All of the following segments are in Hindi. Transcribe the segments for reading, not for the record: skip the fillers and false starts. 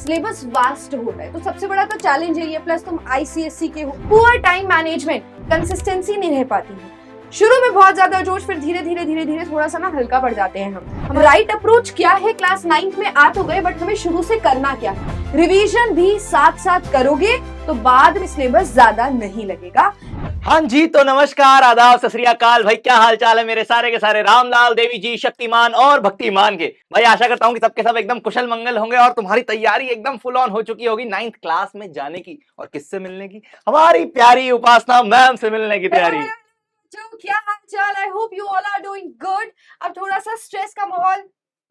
सिलेबस वास्ट होता है, तो सबसे बड़ा तो चैलेंज है ये। प्लस तुम आईसीएससी के हो, पुअर टाइम मैनेजमेंट, कंसिस्टेंसी नहीं रह पाती है। शुरू में बहुत ज्यादा जोश, फिर धीरे धीरे थोड़ा सा ना हल्का पड़ जाते हैं हम। राइट अप्रोच क्या है? क्लास 9th में आ तो गए, बट हमें शुरू से करना क्या है? रिवीजन भी साथ साथ करोगे तो बाद में सिलेबस ज्यादा नहीं लगेगा। हाँ जी, तो नमस्कार, आदाब, सत श्री अकाल भाई। क्या हाल चाल है मेरे सारे के सारे रामलाल, देवी जी, शक्तिमान और भक्तिमान के भाई। आशा करता हूँ कि सबके सब एकदम कुशल मंगल होंगे और तुम्हारी तैयारी एकदम फुल ऑन हो चुकी होगी 9th क्लास में जाने की। और किससे मिलने की? हमारी प्यारी उपासना मैम से मिलने की तैयारी। तो क्या हाल चाल? I hope you all are doing good. अब थोड़ा सा स्ट्रेस का माहौल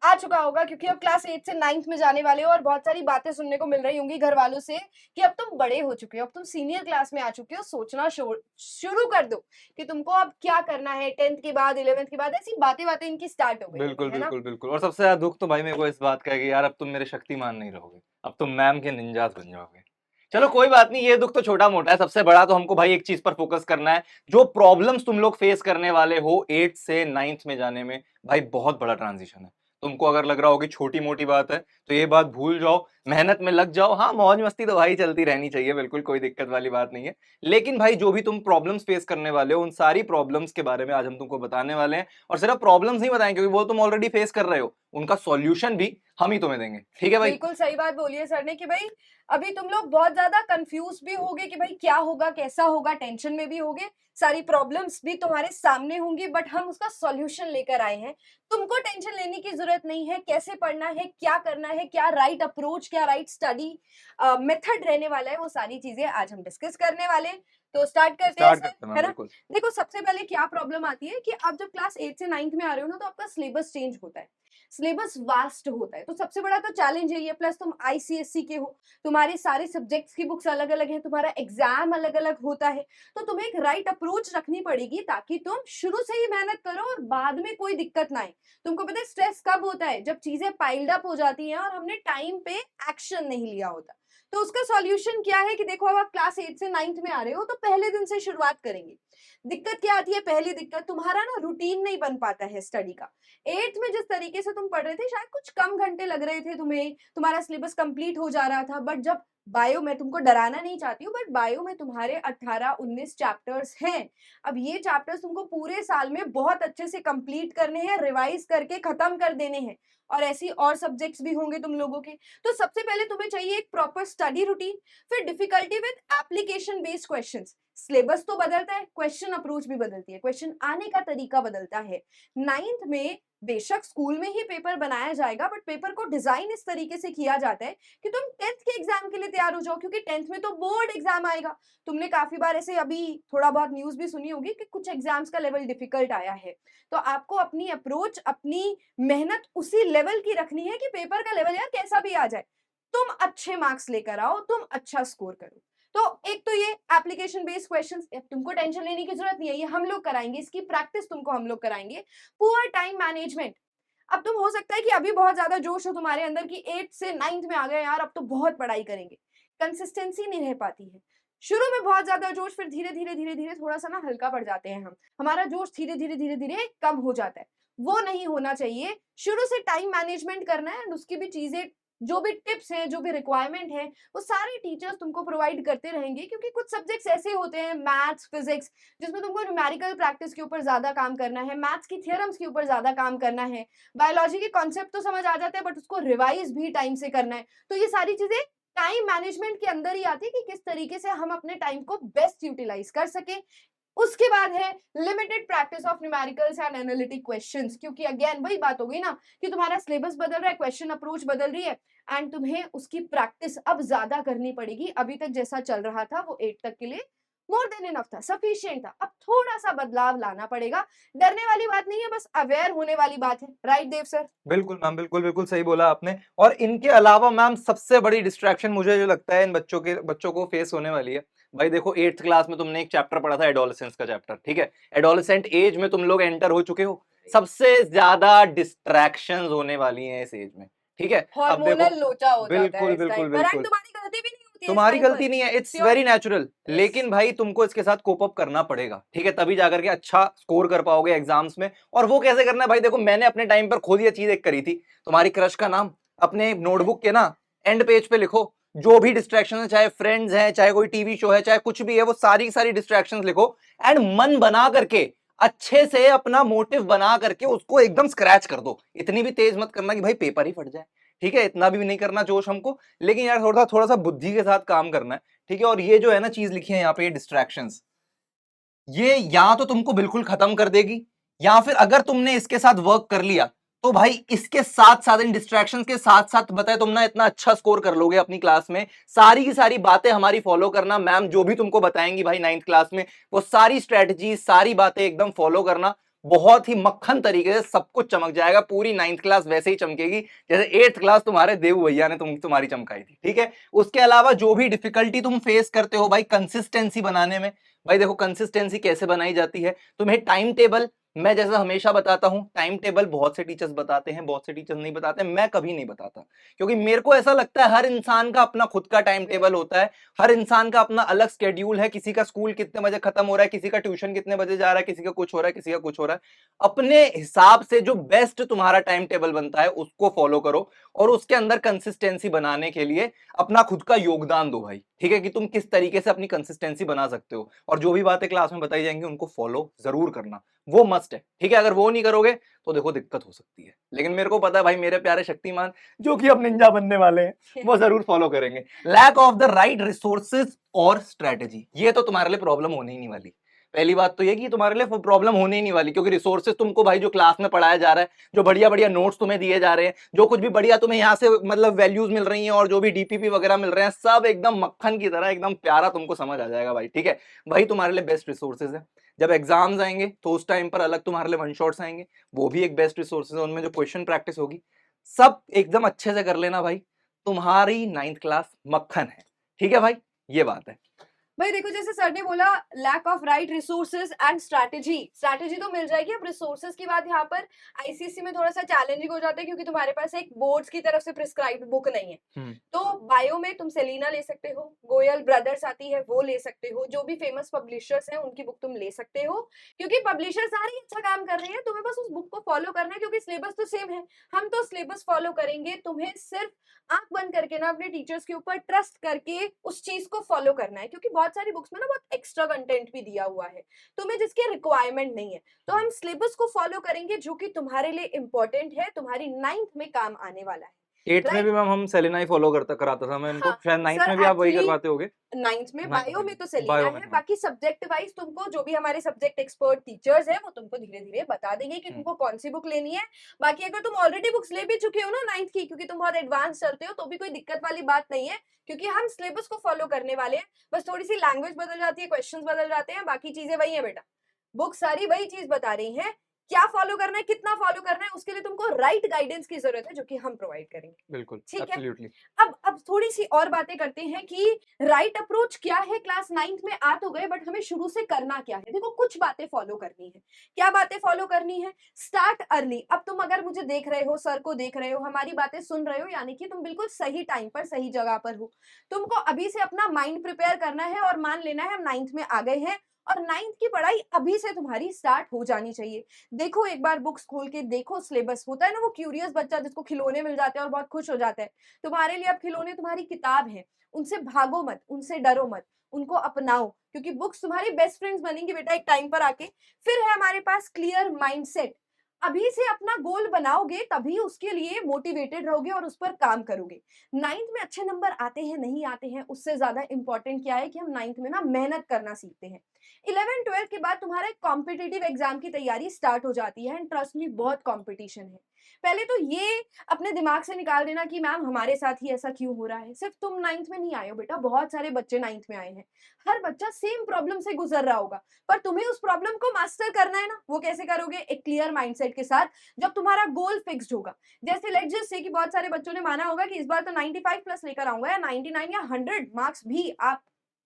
आ चुका होगा क्योंकि अब क्लास 8 से 9th में जाने वाले हो और बहुत सारी बातें सुनने को मिल रही होंगी घर वालों से कि अब तुम बड़े हो चुके हो, अब तुम सीनियर क्लास में आ चुके हो। सोचना शुरू कर दो कि तुमको अब क्या करना है। 10th के बाद 11th के बाद ऐसी बातें इनकी स्टार्ट हो गई। बिल्कुल है ना? बिल्कुल बिल्कुल। और सबसे ज्यादा दुख तो भाई मेरे को इस बात का है कि यार अब तुम मेरे शक्तिमान नहीं रहोगे, अब तुम मैम के निंजास बन जाओगे। चलो कोई बात नहीं, ये दुख तो छोटा मोटा है। सबसे बड़ा तो हमको भाई एक चीज पर फोकस करना है। जो प्रॉब्लम्स तुम लोग फेस करने वाले हो 8 से 9th में जाने में, भाई बहुत बड़ा ट्रांजिशन है। तुमको अगर लग रहा हो कि छोटी मोटी बात है तो ये बात भूल जाओ, मेहनत में लग जाओ। हाँ, मौज मस्ती तो भाई चलती रहनी चाहिए, बिल्कुल कोई दिक्कत वाली बात नहीं है। लेकिन भाई जो भी तुम प्रॉब्लम्स फेस करने वाले हो, उन सारी प्रॉब्लम्स के बारे में आज हम तुमको बताने वाले हैं। और सिर्फ प्रॉब्लम्स नहीं बताएंगे क्योंकि वो तुम ऑलरेडी फेस कर रहे हो, उनका सॉल्यूशन भी हम ही तुम्हें देंगे। ठीक है भाई? बिल्कुल सही बात बोली है सर ने कि भाई अभी तुम लोग बहुत ज्यादा कंफ्यूज भी होगे कि भाई क्या होगा, कैसा होगा, टेंशन में भी होगे, सारी प्रॉब्लम्स भी तुम्हारे सामने होंगी, बट हम उसका सॉल्यूशन लेकर आए हैं। तुमको टेंशन लेने की जरूरत नहीं है। कैसे पढ़ना है, क्या करना है, क्या राइट अप्रोच, क्या राइट स्टडी मेथड रहने वाला है, वो सारी चीजें आज हम डिस्कस करने वाले हैं। तो स्टार्ट करते हैं सर, है ना? बिल्कुल। देखो, सबसे पहले क्या प्रॉब्लम आती है कि आप जब क्लास 8 से 9th में आ रहे हो ना, तो आपका सिलेबस चेंज होता है, सिलेबस वास्ट होता है, तो सबसे बड़ा तो चैलेंज है ये। प्लस तुम आईसीएससी के हो, तुम्हारे सारे सब्जेक्ट्स की बुक्स अलग अलग है, तुम्हारा एग्जाम अलग अलग होता है, तो तुम्हें एक राइट अप्रोच रखनी पड़ेगी ताकि तुम शुरू से ही मेहनत करो और बाद में कोई दिक्कत ना आए। तुमको पता है स्ट्रेस कब होता है? जब चीजें पाइल्ड अप हो जाती हैं और हमने टाइम पे एक्शन नहीं लिया होता। तो उसका सॉल्यूशन क्या है कि देखो, अब आप क्लास 8 से 9th में आ रहे हो तो पहले दिन से शुरुआत करेंगे। दिक्कत क्या आती है? पहली दिक्कत, तुम्हारा ना रूटीन नहीं बन पाता है स्टडी का। 8th में जिस तरीके से तुम पढ़ रहे थे, शायद कुछ कम घंटे लग रहे थे तुम्हें, तुम्हारा सिलेबस कंप्लीट हो जा रहा था। बट जब बायो में, तुमको डराना नहीं चाहती हूँ, बट बायो में तुम्हारे 18-19 चैप्टर्स हैं। अब ये चैप्टर्स तुमको पूरे साल में बहुत अच्छे से कंप्लीट करने हैं, रिवाइज करके खत्म कर देने हैं। और ऐसी और सब्जेक्ट्स भी होंगे तुम लोगों के। तो सबसे पहले तुम्हें चाहिए एक प्रॉपर स्टडी रूटीन, फिर difficulty with application based questions. Syllabus तो बदलता है, क्वेश्चन अप्रोच भी बदलती है, क्वेश्चन आने का तरीका बदलता है। 9th में बेशक स्कूल में ही पेपर बनाया जाएगा, बट पेपर को डिजाइन इस तरीके से किया जाता है कि तुम 10th के एग्जाम के लिए तैयार हो जाओ, क्योंकि 10th में तो बोर्ड एग्जाम आएगा। तुमने काफी बार ऐसे अभी थोड़ा बहुत न्यूज भी सुनी होगी कि कुछ एग्जाम्स का लेवल डिफिकल्ट आया है। तो आपको अपनी अप्रोच, अपनी मेहनत उसी लेवल की रखनी है कि पेपर का लेवल यार कैसा भी आ जाए, तुम अच्छे मार्क्स लेकर आओ, तुम अच्छा स्कोर करो। तो एक तो ये एप्लीकेशन बेस्ड क्वेश्चंस, तुमको टेंशन लेने की जरूरत नहीं है, ये हम लोग कराएंगे, इसकी प्रैक्टिस तुमको हम लोग कराएंगे। पुअर टाइम मैनेजमेंट, अब तुम हो सकता है कि अभी बहुत ज्यादा जोश हो तुम्हारे अंदर कि 8 से 9th में आ गए यार, अब तो बहुत पढ़ाई करेंगे, कंसिस्टेंसी नहीं रह पाती है। शुरू में बहुत ज्यादा जोश, फिर धीरे धीरे थोड़ा सा ना हल्का पड़ जाते हैं हम। हमारा जोश धीरे धीरे कम हो जाता है, वो नहीं होना चाहिए। शुरू से टाइम मैनेजमेंट करना है, एंड उसकी भी चीजें, जो भी टिप्स हैं, जो भी रिक्वायरमेंट है, वो सारे टीचर्स तुमको प्रोवाइड करते रहेंगे। क्योंकि कुछ सब्जेक्ट्स ऐसे होते हैं, मैथ्स, फिजिक्स, जिसमें तुमको न्यूमेरिकल प्रैक्टिस के ऊपर ज्यादा काम करना है, मैथ्स की थ्योरम्स के ऊपर ज्यादा काम करना है, बायोलॉजी के कॉन्सेप्ट तो समझ आ जाते हैं बट उसको रिवाइज भी टाइम से करना है। तो ये सारी चीजें टाइम मैनेजमेंट के अंदर ही आती है कि किस तरीके से हम अपने टाइम को बेस्ट यूटिलाइज कर सके। उसके बाद है limited practice of numericals and analytic questions, क्योंकि अगेन वही बात हो गई ना कि तुम्हारा सिलेबस बदल रहा है, क्वेश्चन अप्रोच बदल रही है, एंड तुम्हें उसकी प्रैक्टिस अब ज्यादा करनी पड़ेगी। अभी तक जैसा चल रहा था वो 8 तक के लिए मोर देन इनफ था, सफिशिएंट था, अब थोड़ा सा बदलाव लाना पड़ेगा। डरने वाली बात नहीं है, बस अवेयर होने वाली बात है। राइट देव सर? बिल्कुल मैम, बिल्कुल बिल्कुल सही बोला आपने। और इनके अलावा मैम सबसे बड़ी डिस्ट्रैक्शन मुझे जो लगता है इन बच्चों को फेस होने वाली है। भाई देखो 8th क्लास में तुमने एक चैप्टर पढ़ा था, एडोलेसेंस का चैप्टर, ठीक है? एडोलेसेंट एज में तुम लोग एंटर हो चुके हो, सबसे ज्यादा डिस्ट्रैक्शंस होने वाली हैं इस एज में, ठीक है? अब देखो, हार्मोनल लोचा हो जाता है बिल्कुल इस बिल्कुल टाइम पर, एंड बिल्कुल, तुम्हारी गलती भी नहीं होती है इस तुम्हारी टाइम गलती पर। नहीं है, it's Sure. Very natural. Yes. लेकिन भाई तुमको इसके साथ कोप अप करना पड़ेगा, ठीक है? तभी जाकर के अच्छा स्कोर कर पाओगे एग्जाम्स में। और वो कैसे करना है भाई? देखो मैंने अपने टाइम पर खुद ये चीज एक करी थी। तुम्हारी क्रश का नाम अपने नोटबुक के ना एंड पेज पे लिखो जो भी डिस्ट्रैक्शन है, चाहे फ्रेंड्स है, चाहे कोई टीवी शो है, चाहे कुछ भी है, वो सारी की सारी डिस्ट्रैक्शंस लिखो एंड मन बना करके अच्छे से अपना मोटिव बना करके उसको एकदम स्क्रैच कर दो। इतनी भी तेज मत करना कि भाई पेपर ही फट जाए, ठीक है, इतना भी नहीं करना जोश हमको, लेकिन यार थोड़ा थोड़ा सा बुद्धि के साथ काम करना है, ठीक है। और ये जो है ना चीज लिखी है यहाँ पे, डिस्ट्रैक्शंस, ये या तो तुमको बिल्कुल खत्म कर देगी, या फिर अगर तुमने इसके साथ वर्क कर लिया तो भाई इसके साथ साथ, इन डिस्ट्रैक्शंस के साथ साथ, बताए तुम ना इतना अच्छा स्कोर कर लोगे अपनी क्लास में। सारी की सारी बातें हमारी फॉलो करना, मैम जो भी तुमको बताएंगी भाई 9th क्लास में, वो सारी स्ट्रेटजी, सारी बातें एकदम फॉलो करना। बहुत ही मक्खन तरीके से सब कुछ चमक जाएगा, पूरी 9th क्लास वैसे ही चमकेगी जैसे 8th क्लास तुम्हारे देव भैया ने तुम्हारी चमकाई थी, ठीक है। उसके अलावा जो भी डिफिकल्टी तुम फेस करते हो भाई कंसिस्टेंसी बनाने में, भाई देखो कंसिस्टेंसी कैसे बनाई जाती है, तुम्हें टाइम टेबल, मैं जैसा हमेशा बताता हूं, टाइम टेबल बहुत से टीचर्स बताते हैं, बहुत से टीचर्स नहीं बताते, मैं कभी नहीं बताता, क्योंकि मेरे को ऐसा लगता है हर इंसान का अपना खुद का टाइम टेबल होता है, हर इंसान का अपना अलग स्केड्यूल है, किसी का स्कूल कितने बजे खत्म हो रहा है, किसी का ट्यूशन कितने बजे जा रहा है, किसी का कुछ हो रहा है, किसी का कुछ हो रहा है। अपने हिसाब से जो बेस्ट तुम्हारा टाइम टेबल बनता है उसको फॉलो करो, और उसके अंदर कंसिस्टेंसी बनाने के लिए अपना खुद का योगदान दो भाई, ठीक है, कि तुम किस तरीके से अपनी कंसिस्टेंसी बना सकते हो। और जो भी बातें क्लास में बताई जाएंगी उनको फॉलो जरूर करना, वो मस्ट है, ठीक है। अगर वो नहीं करोगे तो देखो दिक्कत हो सकती है, लेकिन मेरे को पता है भाई मेरे प्यारे शक्तिमान जो कि अब निंजा बनने वाले हैं वो जरूर फॉलो करेंगे। Lack of the right resources और स्ट्रेटेजी, ये तो तुम्हारे लिए प्रॉब्लम होने ही नहीं वाली। पहली बात तो ये कि तुम्हारे लिए प्रॉब्लम होने ही नहीं वाली, क्योंकि रिसोर्सेज तुमको भाई जो क्लास में पढ़ाया जा रहा है, जो बढ़िया बढ़िया नोट्स तुम्हें दिए जा रहे हैं, जो कुछ भी बढ़िया तुम्हें यहाँ से मतलब वैल्यूज मिल रही हैं, और जो भी डीपीपी वगैरह मिल रहे हैं, सब एकदम मक्खन की तरह एकदम प्यारा तुमको समझ आ जाएगा भाई, ठीक है। वही तुम्हारे लिए बेस्ट रिसोर्सेज है। जब एग्जाम्स आएंगे तो उस टाइम पर अलग तुम्हारे लिए वन शॉट्स आएंगे, वो भी एक बेस्ट रिसोर्सेज है, उनमें जो क्वेश्चन प्रैक्टिस होगी सब एकदम अच्छे से कर लेना भाई, तुम्हारी 9th क्लास मक्खन है, ठीक है भाई, ये बात है। भाई देखो, जैसे सर ने बोला lack of right resources and strategy, strategy तो मिल जाएगी, अब रिसोर्सेज की बात यहाँ पर आईसीएससी में थोड़ा सा चैलेंजिंग हो जाता है, क्योंकि तुम्हारे पास एक बोर्ड्स की तरफ से प्रिस्क्राइब्ड बुक नहीं है। तो बायो में तुम सेलिना ले सकते हो, गोयल ब्रदर्स आती है वो ले सकते हो, जो भी फेमस पब्लिशर्स हैं उनकी बुक तुम ले सकते हो, क्योंकि पब्लिशर सारे अच्छा काम कर रहे हैं, तुम्हें बस उस बुक को फॉलो करना है, क्योंकि सिलेबस तो सेम है। हम तो सिलेबस फॉलो करेंगे, तुम्हें सिर्फ आंख बंद करके ना अपने टीचर्स के ऊपर ट्रस्ट करके उस चीज को फॉलो करना है, क्योंकि बहुत सारी बुक्स में ना बहुत एक्स्ट्रा कंटेंट भी दिया हुआ है तुम्हें जिसकी रिक्वायरमेंट नहीं है। तो हम सिलेबस को फॉलो करेंगे जो कि तुम्हारे लिए इंपॉर्टेंट है, तुम्हारी 9th में काम आने वाला है। 8th में राइट, भी मैम हम सेलेना ही फॉलो कराता था मैं इनको, हाँ शायद 9th सर, में भी आप वही एक्चुअली करवाते होगे। 9th में 9th बायो में में तो भी सेलिना बायो में, है, हाँ। बाकी सब्जेक्ट वाइज तुमको जो भी हमारे सब्जेक्ट एक्सपर्ट टीचर्स हैं वो तुमको धीरे धीरे बता देंगे कि तुमको कौन सी बुक लेनी है। बाकी अगर तुम ऑलरेडी बुक्स ले भी चुके हो ना 9th की, क्योंकि तुम बहुत एडवांस चलते हो, तो भी कोई दिक्कत वाली बात नहीं है, क्योंकि हम सिलेबस को फॉलो करने वाले हैं। बस थोड़ी सी लैंग्वेज बदल जाती है, क्वेश्चंस बदल जाते हैं, बाकी चीजें वही है बेटा। बुक सारी वही चीज बता रही है, क्या फॉलो करना है, कितना फॉलो करना है, उसके लिए तुमको राइट गाइडेंस की जरूरत है, जो कि हम प्रोवाइड करेंगे। बिल्कुल, ठीक है, एब्सोल्युटली। अब थोड़ी सी और बातें करते हैं कि राइट अप्रोच क्या है। क्लास 9th में आ तो गए, बट हमें शुरू से करना क्या है। देखो, कुछ बातें फॉलो करनी है। क्या बातें फॉलो करनी है? Start early. अब तुम अगर मुझे देख रहे हो, सर को देख रहे हो, हमारी बातें सुन रहे हो, यानी कि तुम बिल्कुल सही टाइम पर सही जगह पर हो। तुमको अभी से अपना माइंड प्रिपेयर करना है और मान लेना है हम 9th में आ गए हैं, और 9th की पढ़ाई अभी से तुम्हारी स्टार्ट हो जानी चाहिए। देखो, एक बार बुक्स खोल के देखो, सिलेबस होता है ना वो क्यूरियस बच्चा जिसको खिलौने मिल जाते हैं और बहुत खुश हो जाता है। तुम्हारे लिए अब खिलौने तुम्हारी किताब है, उनसे भागो मत, उनसे डरो मत, उनको अपनाओ, क्योंकि बुक्स तुम्हारी बेस्ट फ्रेंड्स बनेंगी बेटा एक टाइम पर आके। फिर है हमारे पास क्लियर माइंडसेट। अभी से अपना गोल बनाओगे तभी उसके लिए मोटिवेटेड रहोगे और उस पर काम करोगे। 9th में अच्छे नंबर आते हैं नहीं आते हैं, उससे ज्यादा इंपॉर्टेंट क्या है कि हम 9th में ना मेहनत करना सीखते हैं। 11th 12th के बाद तुम्हारा कॉम्पिटिटिव एग्जाम की तैयारी स्टार्ट हो जाती है, एंड ट्रस्ट मी बहुत कॉम्पिटिशन है। पहले तो ये अपने दिमाग से निकाल देना कि मैम हमारे साथ ही ऐसा क्यों हो रहा है। सिर्फ तुम 9th में नहीं आए हो बेटा, बहुत सारे बच्चे 9th में आए हैं। हर बच्चा सेम प्रॉब्लम से गुजर रहा होगा, पर तुम्हें उस प्रॉब्लम को मास्टर करना है ना। वो कैसे करोगे? एक क्लियर माइंडसेट के साथ, जब तुम्हारा गोल फिक्स्ड होगा। जैसे लेट्स जस्ट से कि बहुत सारे बच्चों ने माना होगा कि इस बार तो 95 प्लस लेकर आऊंगा, या 99 या 100 मार्क्स भी आप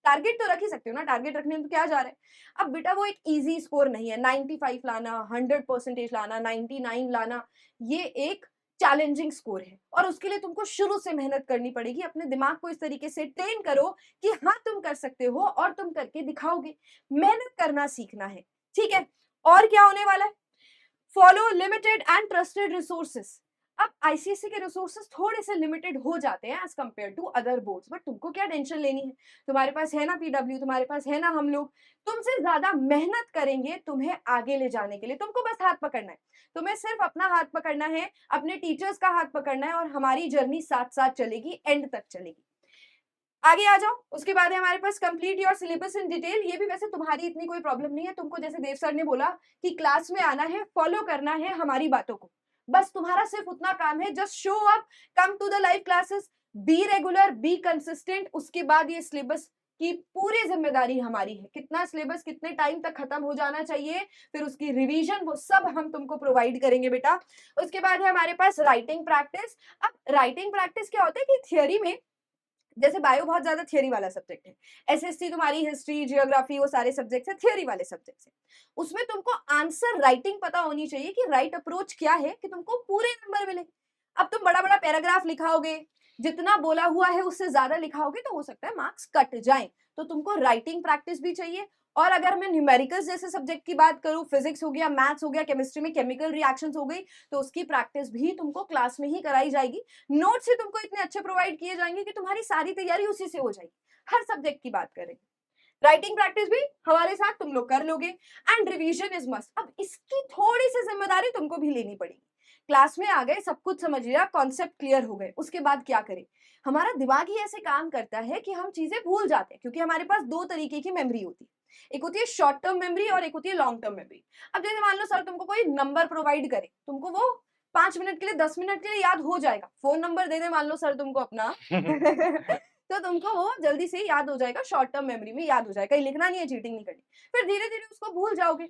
टारगेट तो रख ही सकते हो ना, टारगेट रखने में तो क्या जा रहा है। अब बेटा वो एक इजी स्कोर नहीं है, 95 लाना, 100% लाना, 99 लाना, ये एक चैलेंजिंग स्कोर है, और उसके लिए तुमको शुरू से मेहनत करनी पड़ेगी। अपने दिमाग को इस तरीके से ट्रेन करो कि हाँ तुम कर सकते हो, और तुम करके दिखाओगे। मेहनत करना सीखना है, ठीक है। और क्या होने वाला है? Follow limited and trusted resources. अब आईसीएसई के रिसोर्सेज थोड़े से लिमिटेड हो जाते हैं as compared to other boards, but तुमको क्या टेंशन लेनी है, तुम्हारे पास है ना पीडब्ल्यू, तुम्हारे पास है ना हम लोग, तुमसे ज्यादा मेहनत करेंगे तुम्हें आगे ले जाने के लिए। तुमको बस हाथ पकड़ना है, तुम्हें सिर्फ अपना हाथ पकड़ना है, अपने टीचर्स का हाथ पकड़ना है, और हमारी जर्नी साथ साथ चलेगी, एंड तक चलेगी। आगे आ जाओ, उसके बाद है हमारे पास complete your syllabus in detail. ये भी वैसे तुम्हारी इतनी कोई प्रॉब्लम नहीं है, तुमको जैसे देव सर ने बोला कि क्लास में आना है, फॉलो करना है हमारी बातों को, बस तुम्हारा सिर्फ उतना काम है, just show up, come to the live classes, be regular, be consistent. उसके बाद ये सिलेबस की पूरी जिम्मेदारी हमारी है, कितना सिलेबस कितने टाइम तक खत्म हो जाना चाहिए, फिर उसकी रिवीजन, वो सब हम तुमको प्रोवाइड करेंगे बेटा। उसके बाद है हमारे पास राइटिंग प्रैक्टिस। अब राइटिंग प्रैक्टिस क्या होता है कि थियोरी में, जैसे बायो बहुत ज्यादा थियोरी वाला सब्जेक्ट है, एसएसटी तुम्हारी हिस्ट्री जियोग्राफी वो सारे सब्जेक्ट्स है, थियोरी वाले सब्जेक्ट्स है, उसमें तुमको आंसर राइटिंग पता होनी चाहिए कि राइट अप्रोच क्या है कि तुमको पूरे नंबर मिले। अब तुम बड़ा बड़ा पैराग्राफ लिखाओगे, जितना बोला हुआ है उससे ज्यादा लिखाओगे, तो हो सकता है मार्क्स कट जाएं। तो तुमको राइटिंग प्रैक्टिस भी चाहिए। और अगर मैं न्यूमेरिकल्स जैसे सब्जेक्ट की बात करूं, फिजिक्स हो गया, मैथ्स हो गया, केमिस्ट्री में केमिकल रिएक्शंस हो गई, तो उसकी प्रैक्टिस भी तुमको क्लास में ही कराई जाएगी। नोट्स ही तुमको इतने अच्छे प्रोवाइड किए जाएंगे कि तुम्हारी सारी तैयारी उसी से हो जाएगी। हर सब्जेक्ट की बात करें, राइटिंग प्रैक्टिस भी हमारे साथ तुम लोग कर लोगे, एंड रिवीजन इज मस्ट। अब इसकी थोड़ी सी जिम्मेदारी तुमको भी लेनी पड़ेगी। क्लास में आ गए, सब कुछ समझ लिया, कॉन्सेप्ट क्लियर हो गए, उसके बाद क्या करें? हमारा दिमाग ही ऐसे काम करता है कि हम चीजें भूल जाते हैं, क्योंकि हमारे पास दो तरीके की मेमोरी होती है, एक होती है शॉर्ट टर्म मेमोरी और एक होती है लॉन्ग टर्म मेमोरी। अब जैसे मान लो सर तुमको कोई नंबर प्रोवाइड करे, तुमको वो 5 मिनट के लिए 10 मिनट के लिए याद हो जाएगा, फोन नंबर दे दे मान लो सर तुमको अपना तो तुमको वो जल्दी से याद हो जाएगा, शॉर्ट टर्म मेमोरी में याद हो जाएगा, कहीं लिखना नहीं है, चीटिंग नहीं करनी। फिर धीरे धीरे उसको भूल जाओगे।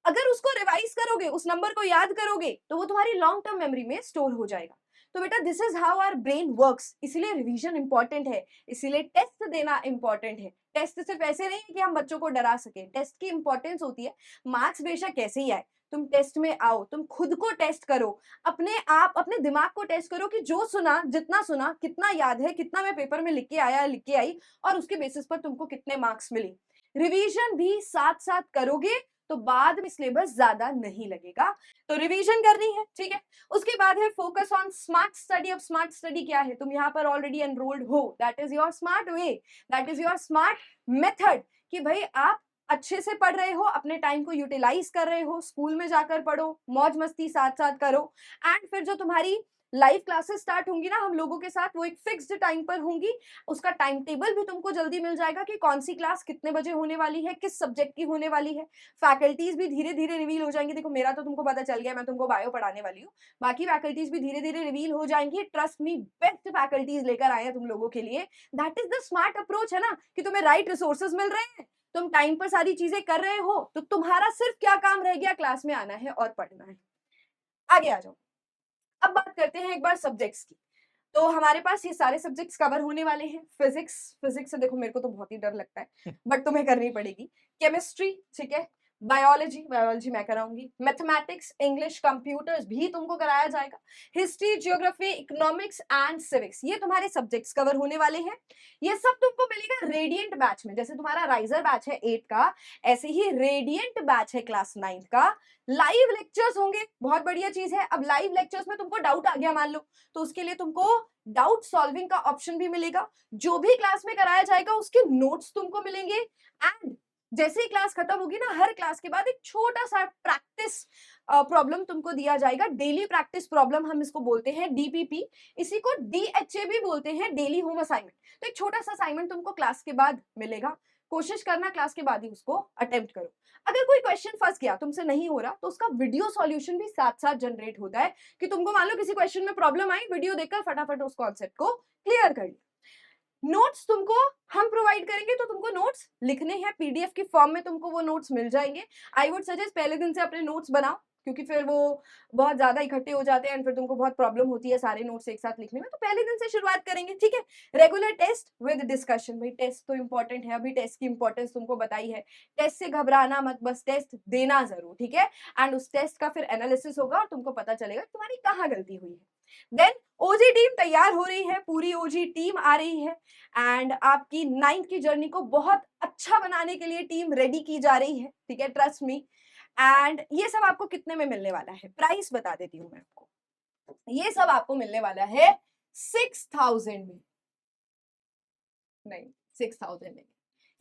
अगर उसको रिवाइज करोगे, उस नंबर को याद करोगे, तो वो तुम्हारी लॉन्ग टर्म मेमोरी में स्टोर हो जाएगा। तो बेटा this is how our brain works, इसीलिए रिवीजन इंपॉर्टेंट है, इसीलिए टेस्ट देना इंपॉर्टेंट है। टेस्ट सिर्फ ऐसे नहीं है कि हम बच्चों को डरा सके, टेस्ट की इंपॉर्टेंस होती है। मार्क्स बेशक कैसे ही आए, तुम टेस्ट में आओ, तुम खुद को टेस्ट करो, अपने आप अपने दिमाग को टेस्ट करो कि जो सुना, जितना सुना, कितना याद है, कितना मैं पेपर में लिख के आया, लिख के आई, और उसके बेसिस पर तुमको कितने मार्क्स मिले। रिवीजन भी साथ साथ करोगे तो बाद में सिलेबस ज्यादा नहीं लगेगा। तो रिवीजन करनी है, ठीक है। उसके बाद है फोकस ऑन स्मार्ट स्टडी। अब स्मार्ट स्टडी क्या है? तुम यहाँ पर ऑलरेडी एनरोल्ड हो, that is your smart way, that is your smart method, कि भाई आप अच्छे से पढ़ रहे हो, अपने टाइम को यूटिलाइज कर रहे हो, स्कूल में जाकर पढ़ो, मौज मस्ती साथ साथ करो, एंड फिर जो तुम्हारी लाइव क्लासेस स्टार्ट होंगी ना हम लोगों के साथ, वो एक फिक्स्ड टाइम पर होंगी। उसका टाइम टेबल भी तुमको जल्दी मिल जाएगा कि कौन सी क्लास कितने बजे होने वाली है, किस सब्जेक्ट की होने वाली है। फैकल्टीज भी धीरे धीरे रिवील हो जाएंगी। देखो मेरा तो तुमको पता चल गया, मैं तुमको बायो पढ़ाने वाली हूँ, बाकी फैकल्टीज भी धीरे धीरे रिवील हो जाएंगी। ट्रस्ट मी, बेस्ट फैकल्टीज लेकर आए हैं तुम लोगों के लिए। That is the smart approach, है ना, कि तुम्हें राइट रिसोर्सेज मिल रहे हैं, तुम टाइम पर सारी चीजें कर रहे हो, तो तुम्हारा सिर्फ क्या काम रह गया? क्लास में आना है और पढ़ना है। आगे आ जाओ। अब बात करते हैं एक बार सब्जेक्ट्स की। तो हमारे पास ये सारे सब्जेक्ट्स कवर होने वाले हैं। फिजिक्स, फिजिक्स से देखो मेरे को तो बहुत ही डर लगता है, बट तुम्हें करनी पड़ेगी। केमिस्ट्री, ठीक है, बायोलॉजी, बायोलॉजी मैं कराऊंगी, मैथमेटिक्स, इंग्लिश, कंप्यूटर्स भी तुमको कराया जाएगा, history, geography, economics and civics, ये तुम्हारे सब्जेक्ट्स कवर होने वाले हैं। ये सब तुमको मिलेगा रेडियंट बैच में। जैसे तुम्हारा राइजर बैच है 8 का, ऐसे ही रेडियंट बैच है क्लास 9 का। लाइव लेक्चर्स होंगे, बहुत बढ़िया चीज है। अब लाइव लेक्चर्स में तुमको डाउट आ गया मान लो, तो उसके लिए तुमको डाउट सॉल्विंग का ऑप्शन भी मिलेगा। जो भी क्लास में कराया जाएगा उसके नोट्स तुमको मिलेंगे, एंड जैसे ही क्लास खत्म होगी ना, हर क्लास के बाद एक छोटा सा प्रैक्टिस प्रॉब्लम तुमको दिया जाएगा। डेली प्रैक्टिस प्रॉब्लम हम इसको बोलते हैं, डीपीपी। इसी को डीएचए भी बोलते हैं, डेली होम असाइनमेंट। तो एक छोटा सा असाइनमेंट तुमको क्लास के बाद मिलेगा, कोशिश करना क्लास के बाद ही उसको अटेम्प्ट करो। अगर कोई क्वेश्चन फंस गया, तुमसे नहीं हो रहा, तो उसका वीडियो सॉल्यूशन भी साथ साथ जनरेट होता है, कि तुमको मान लो किसी क्वेश्चन में प्रॉब्लम आई, वीडियो देखकर फटाफट उस कॉन्सेप्ट को क्लियर कर लिया। नोट्स तुमको हम प्रोवाइड करेंगे, तो तुमको नोट्स लिखने हैं, पीडीएफ की फॉर्म में तुमको वो नोट्स मिल जाएंगे। आई वुड सजेस्ट पहले दिन से अपने नोट्स बनाओ, क्योंकि फिर वो बहुत ज्यादा इकट्ठे हो जाते हैं एंड फिर तुमको बहुत प्रॉब्लम होती है सारे नोट्स एक साथ लिखने में। तो पहले दिन से शुरुआत करेंगे, ठीक है। रेगुलर टेस्ट विद डिस्कशन, भाई टेस्ट तो इंपॉर्टेंट है, अभी टेस्ट की इंपॉर्टेंस तुमको बताई है। टेस्ट से घबराना मत, बस टेस्ट देना जरूर, ठीक है। एंड उस टेस्ट का फिर एनालिसिस होगा और तुमको पता चलेगा तुम्हारी कहाँ गलती हुई है। देन ओजी टीम तैयार हो रही है, पूरी ओजी टीम आ रही है, एंड आपकी 9th की जर्नी को बहुत अच्छा बनाने के लिए टीम रेडी की जा रही है, ठीक है, ट्रस्ट मी। एंड ये सब आपको कितने में मिलने वाला है, प्राइस बता देती हूँ मैं आपको। ये सब आपको मिलने वाला है 6000 में, नहीं 6000 में।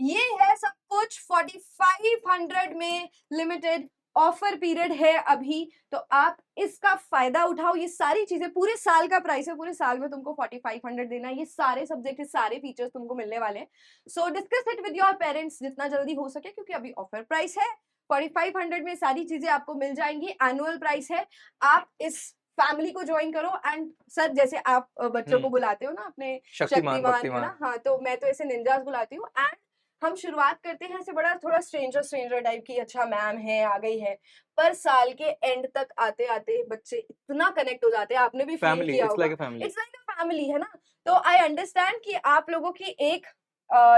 ये है सब कुछ 4500 में, लिमिटेड ऑफर पीरियड है अभी, तो आप इसका फायदा उठाओ। ये सारी चीजें पूरे साल का प्राइस है, पूरे साल में तुमको 4500 देना है। ये सारे सब्जेक्ट, सारे फीचर्स तुमको मिलने वाले हैं। सो discuss it with your parents जितना जल्दी हो सके, क्योंकि अभी ऑफर प्राइस है। 4500 में सारी चीजें आपको मिल जाएंगी, एनुअल प्राइस है। आप इस फैमिली को ज्वाइन करो। एंड सर, जैसे आप बच्चों को बुलाते हो ना अपने शक्तिमान शक्तिमान है भक्तिमान। ना, हाँ, तो मैं तो ऐसे निंजास बुलाती हूँ। एंड हम शुरुआत करते हैं ऐसे बड़ा थोड़ा स्ट्रेंजर टाइप की, अच्छा मैम है, आ गई है, पर साल के एंड तक आते आते बच्चे इतना कनेक्ट हो जाते हैं, आपने भी फील फैमिली, किया इट्स होगा। Like a family. It's like a family, है ना। तो आई अंडरस्टैंड कि आप लोगों की एक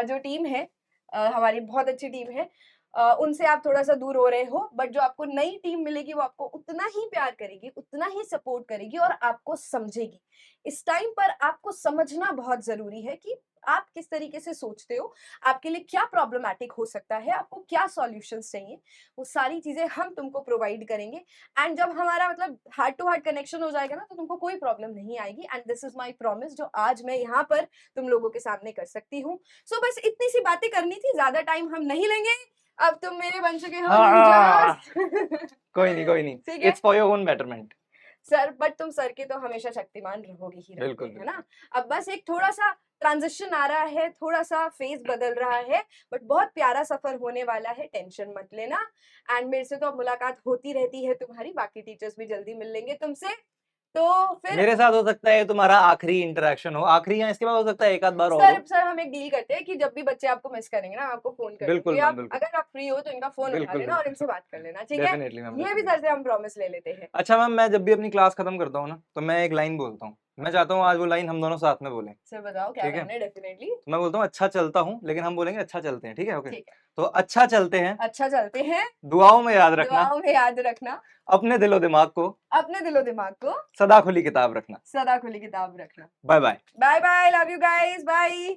जो टीम है, हमारी बहुत अच्छी टीम है, उनसे आप थोड़ा सा दूर हो रहे हो, बट जो आपको नई टीम मिलेगी वो आपको उतना ही प्यार करेगी, उतना ही सपोर्ट करेगी और आपको समझेगी। इस टाइम पर आपको समझना बहुत जरूरी है कि आप किस तरीके से सोचते हो, आपके लिए क्या प्रॉब्लमेटिक हो सकता है, आपको क्या सॉल्यूशंस चाहिए, वो सारी चीजें हम तुमको प्रोवाइड करेंगे। एंड जब हमारा मतलब हार्ट टू हार्ट कनेक्शन हो जाएगा ना, तो तुमको कोई प्रॉब्लम नहीं आएगी। And this is my promise, जो आज मैं यहाँ पर तुम लोगों के सामने कर सकती हूँ। सो बस इतनी सी बातें करनी थी, ज्यादा टाइम हम नहीं लेंगे। अब तुम मेरे बन चुके हो निंजास। कोई नहीं, ठीक है it's for your own betterment. Sir, but तुम सर के तो हमेशा शक्तिमान रहोगे ही रहोगे, बिल्कुल, है ना। अब बस एक थोड़ा सा ट्रांजिशन आ रहा है, थोड़ा सा फेज बदल रहा है, बट बहुत प्यारा सफर होने वाला है, टेंशन मत लेना। एंड मेरे से तो अब मुलाकात होती रहती है तुम्हारी, बाकी टीचर्स भी जल्दी मिल लेंगे तुमसे। तो फिर मेरे साथ हो सकता है तुम्हारा आखिरी इंटरेक्शन हो, आखिरी, या इसके बाद हो सकता है एक आध बार और सर, हो। हम एक डील करते हैं कि जब भी बच्चे आपको मिस करेंगे ना, आपको फोन कर बिल्कुल दूंगी। मैम, आप बिल्कुल अगर आप फ्री हो तो इनका फोन उठा बिल्कुल लेना और बिल्कुल। इनसे बात कर लेना, ठीक है। डेफिनेटली मैम, ये भी डेफिनेटली। सर से हम प्रॉमिस ले लेते हैं। अच्छा मैम, मैं जब भी अपनी क्लास खत्म करता हूँ ना, तो मैं एक लाइन बोलता हूँ। मैं चाहता हूँ आज वो लाइन हम दोनों साथ में बोलें। सर बताओ क्या ठीक है, लाइन है। डेफिनेटली तो मैं बोलता हूँ अच्छा चलता हूँ, लेकिन हम बोलेंगे अच्छा चलते हैं। ठीक है, ओके। ठीक है। तो अच्छा चलते हैं, अच्छा चलते हैं, दुआओं में याद रखना, दुआओं में याद रखना, अपने दिलो दिमाग को अपने दिलो दिमाग को सदा खुली किताब रखना। सदा खुली किताब रखना। Bye bye. Bye bye, love you guys, bye.